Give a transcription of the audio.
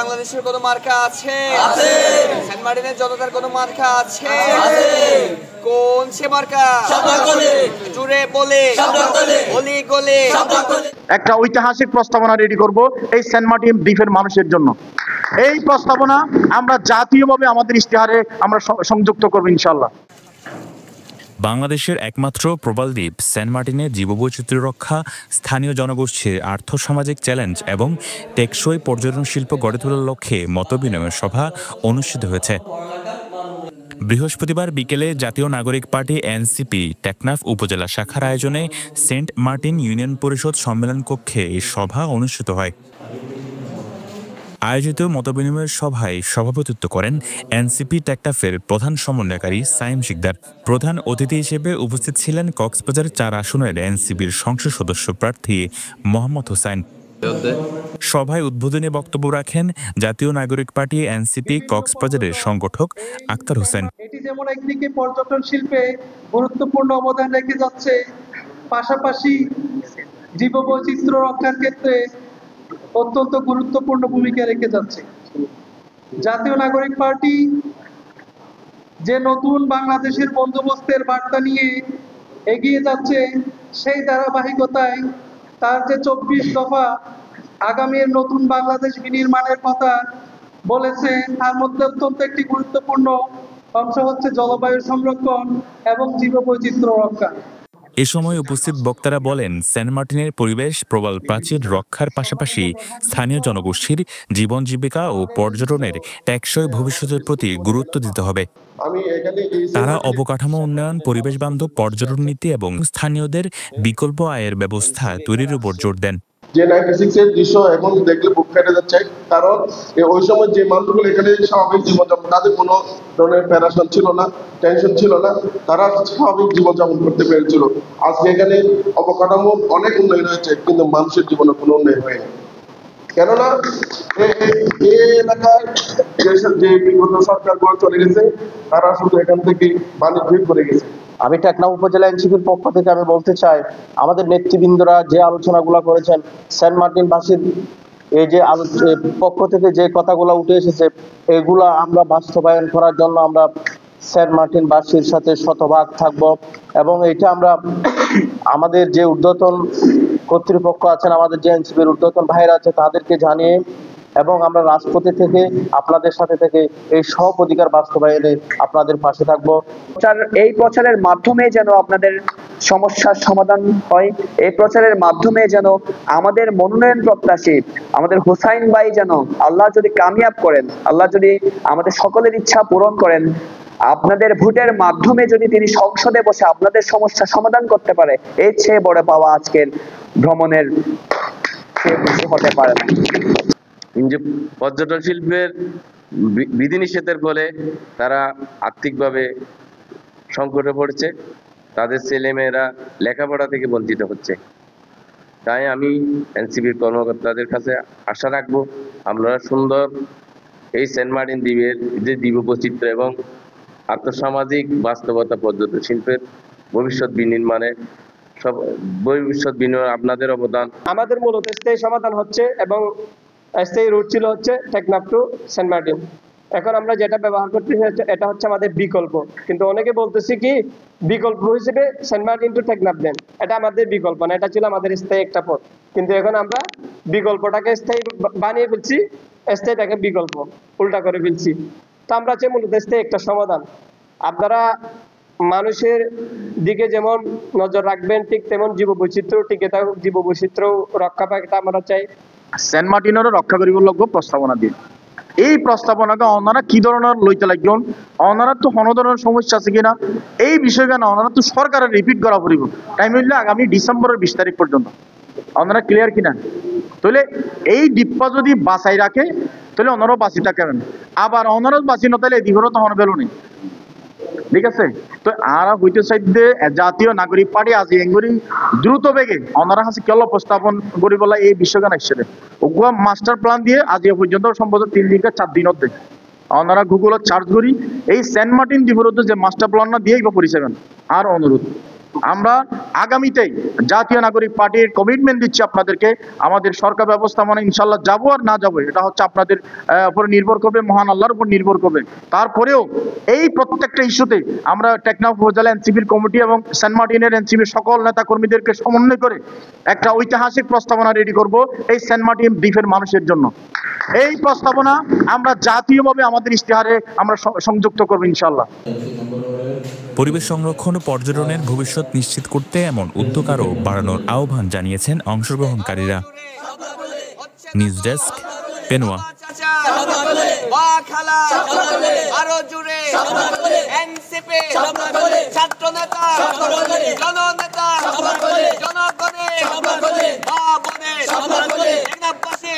বাংলাদেশের কোনো মার্কা আছে? সেন্ট মার্টিনের জনতার কোনো মার্কা আছে? কোন সে মার্কা? জুড়ে বলে, গলি গলে। একটা ঐতিহাসিক প্রস্তাবনা রেডি করব এই সেন্ট মার্টিন দ্বীপের মানুষের জন্য। এই প্রস্তাবনা আমরা জাতীয়ভাবে আমাদের ইশতেহারে আমরা সংযুক্ত করব ইনশাআল্লাহ। বাংলাদেশের একমাত্র প্রবাল দ্বীপ সেন্ট মার্টিনের জীববৈচিত্র্য রক্ষা, স্থানীয় জনগোষ্ঠীর আর্থসামাজিক চ্যালেঞ্জ এবং টেকসই পর্যটন শিল্প গড়ে তোলার লক্ষ্যে মতবিনিময় সভা অনুষ্ঠিত হয়েছে। বৃহস্পতিবার বিকেলে জাতীয় নাগরিক পার্টি এনসিপি টেকনাফ উপজেলা শাখার আয়োজনে সেন্ট মার্টিন ইউনিয়ন পরিষদ সম্মেলন কক্ষে এই সভা অনুষ্ঠিত হয়। আয়োজিত মতবিনিময় সভায় সভাপতিত্ব করেন এনসিপি টেকনাফের প্রধান সমন্বয়কারী সাইম শিকদার। প্রধান অতিথি হিসেবে উপস্থিত ছিলেন কক্সবাজার ৪ আসনের এনসিপির সংসদ সদস্য প্রার্থী মোহাম্মদ হোসাইন। সভায় উদ্বোধনী বক্তব্য রাখেন জাতীয় নাগরিক পার্টি এনসিপি কক্সবাজারের সংগঠক আক্তার হোসেন। এটি যেমন একদিকে পর্যটন শিল্পে গুরুত্বপূর্ণ অবদান রেখে যাচ্ছে, পাশাপাশি জীববৈচিত্র্য রক্ষার ক্ষেত্রে অত্যন্ত গুরুত্বপূর্ণ ভূমিকা রেখে যাচ্ছে। জাতীয় নাগরিক পার্টি যে নতুন বাংলাদেশের বন্দোবস্তের বার্তা নিয়ে এগিয়ে যাচ্ছে, সেই ধারাবাহিকতায় তার যে ২৪ দফা আগামীর নতুন বাংলাদেশ বিনির্মাণের কথা বলেছে, তার মধ্যে অত্যন্ত একটি গুরুত্বপূর্ণ অংশ হচ্ছে জলবায়ু সংরক্ষণ এবং জীববৈচিত্র্য রক্ষা। এ সময় উপস্থিত বক্তারা বলেন, সেন্ট মার্টিনের পরিবেশ প্রবাল প্রাচীর রক্ষার পাশাপাশি স্থানীয় জনগোষ্ঠীর জীবন জীবিকা ও পর্যটনের টেকসই ভবিষ্যতের প্রতি গুরুত্ব দিতে হবে। তারা অবকাঠামো উন্নয়ন, পরিবেশ বান্ধব পর্যটন নীতি এবং স্থানীয়দের বিকল্প আয়ের ব্যবস্থা তৈরির উপর জোর দেন। যে 96 এর দৃশ্য এখন দেখলে বুক ফেটে যাচ্ছে, কারণ ওই সময় যে মানুষগুলো এখানে স্বাভাবিক জীবনযাপন, তাদের কোনো ধরনের প্যারাশন ছিল না, টেনশন ছিল না, তারা স্বাভাবিক জীবনযাপন করতে পেরেছিল। আজকে এখানে অবকাঠামো অনেক উন্নয়ন হয়েছে, কিন্তু মানুষের জীবনে কোনো উন্নয়ন হয়নি। কেননা এই এলাকায় যে বিগত সরকারগুলো চলে গেছে, তারা শুধু এখান থেকে বাণিজ্য করে গেছে। আমি টেকনাফ উপজেলা এনসিপির পক্ষ থেকে আমি বলতে চাই, আমাদের নেতৃবৃন্দরা যে আলোচনাগুলো করেছেন, সেন্ট মার্টিনবাসীর এই যে পক্ষ থেকে যে কথাগুলো উঠে এসেছে, এগুলা আমরা বাস্তবায়ন করার জন্য আমরা সেন্ট মার্টিনবাসীর সাথে শতভাগ থাকব। এবং এটা আমরা আমাদের যে ঊর্ধ্বতন কর্তৃপক্ষ আছেন, আমাদের যে এনসিপির ঊর্ধ্বতন ভাইরা আছে, তাদেরকে জানিয়ে এবং আমরা রাজপথে থেকে আপনাদের সাথে থেকে এই সব অধিকার বাস্তবায়নে আপনাদের পাশে থাকবো। এই প্রচারের মাধ্যমে যেন আপনাদের সমস্যার সমাধান হয়, এই প্রচারের মাধ্যমে যেন আমাদের মনোনয়ন প্রত্যাশী আমাদের হোসাইন ভাই যেন আল্লাহ যদি কামিয়াব করেন, আল্লাহ যদি আমাদের সকলের ইচ্ছা পূরণ করেন, আপনাদের ভোটের মাধ্যমে যদি তিনি সংসদে বসে আপনাদের সমস্যা সমাধান করতে পারে, এর চেয়ে বড় পাওয়া আজকের ভ্রমণের হতে পারে না। যে পর্যটন শিল্পের বিধিনিষেধের ফলে তারা আর্থিকভাবে সংকটে পড়ছে, তাদের ছেলেমেয়েরা লেখাপড়া থেকে বঞ্চিত হচ্ছে। তাই আমি এনসিপির কর্মকর্তাদের কাছে আশা রাখবো, আমরা সুন্দর এই সেন্ট মার্টিন দ্বীপের যে জীববৈচিত্র্য এবং আর্থসামাজিক বাস্তবতা পর্যটন শিল্পের ভবিষ্যৎ বিনির্মাণে আপনাদের অবদান। আমাদের মূলত স্থায়ী সমাধান হচ্ছে এবং স্থায়ী রুট ছিল হচ্ছে টেকনাফ টু সেন্ট মার্টিন। এখন আমরা যেটা ব্যবহার করতে এটা হচ্ছে আমাদের বিকল্প, কিন্তু অনেকে বলতেছি কি বিকল্প হিসেবে সেন্ট মার্টিন টু টেকনাফ দেন, এটা আমাদের বিকল্প না, এটা ছিল আমাদের স্থায়ী একটা পথ। কিন্তু এখন আমরা বিকল্পটাকে স্থায়ী বানিয়ে ফেলছি, স্থায়ীটাকে বিকল্প উল্টা করে ফেলছি। তো আমরা চাই মূলত স্থায়ী একটা সমাধান। আপনারা মানুষের দিকে যেমন নজর রাখবেন, ঠিক তেমন জীববৈচিত্র্য টিকে থাকুক, জীববৈচিত্র্য রক্ষা পাক, এটা আমরা চাই। সেন্ট মার্টিনেরও রক্ষা করিব লাগবো প্রস্তাবনা দিয়ে। এই প্রস্তাবনাকে ওনারা কি ধরনের লইতে লাগবেন, ওনারা তো কোনো ধরনের সমস্যা আছে কিনা এই বিষয়টা না, ওনারা তো সরকারের রিপিট করা পড়িব। টাইম হইলে আগামী ডিসেম্বরের 20 তারিখ পর্যন্ত ওনারা ক্লিয়ার কিনা। তাহলে এই ডিপ্পা যদি বাঁচাই রাখে তাহলে ওনারাও বাঁচি থাকবেন, আবার ওনারাও বাঁচি না তাহলে এদিকেরও তখন বেলু নেই। ঠিক আছে, তো আর হইতে চাইতে জাতীয় নাগরিক পার্টি আজ এঙ্গুরি দ্রুত বেগে ওনারা হাসি কেল উপস্থাপন করি বলা এই বিশ্বগান আসছে ওগুয়া মাস্টার প্ল্যান দিয়ে আজ এ পর্যন্ত সম্ভবত 3 থেকে 4 দিনত দেয় ওনারা গুগলত চার্জ করি এই সেন্ট মার্টিন দ্বীপের যে মাস্টার প্ল্যান না দিয়ে পরিচালন আর অনুরোধ আমরা আগামীতেই জাতীয় নাগরিক পার্টির কমিটমেন্ট দিচ্ছি আপনাদেরকে, আমাদের সরকার ব্যবস্থাপনা ইনশাল্লাহ যাবো আর না যাবো এটা হচ্ছে আপনাদের উপর নির্ভর করবে, মহান আল্লাহর উপর নির্ভর করবে। তারপরেও এই প্রত্যেকটা ইস্যুতে আমরা টেকনাফ উপজেলা এনসিপির কমিটি এবং সেন্ট মার্টিনের এনসিপির সকল নেতা কর্মীদেরকে সমন্বয় করে একটা ঐতিহাসিক প্রস্তাবনা রেডি করব এই সেন্ট মার্টিন দ্বীপের মানুষের জন্য। এই প্রস্তাবনা আমরা জাতীয়ভাবে আমাদের ইশতেহারে আমরা সংযুক্ত করবো ইনশাল্লাহ। পরিবেশ সংরক্ষণ ও পর্যটনের ভবিষ্যৎ নিশ্চিত করতে এমন উদ্যোগ আরও বাড়ানোর আহ্বান জানিয়েছেন অংশগ্রহণকারীরা। News desk, Penowa. আরো জুড়ে এনসিপি ছাত্র নেতা, জননেতা, জনগণের, মা বোনের, টেকনাফবাসী,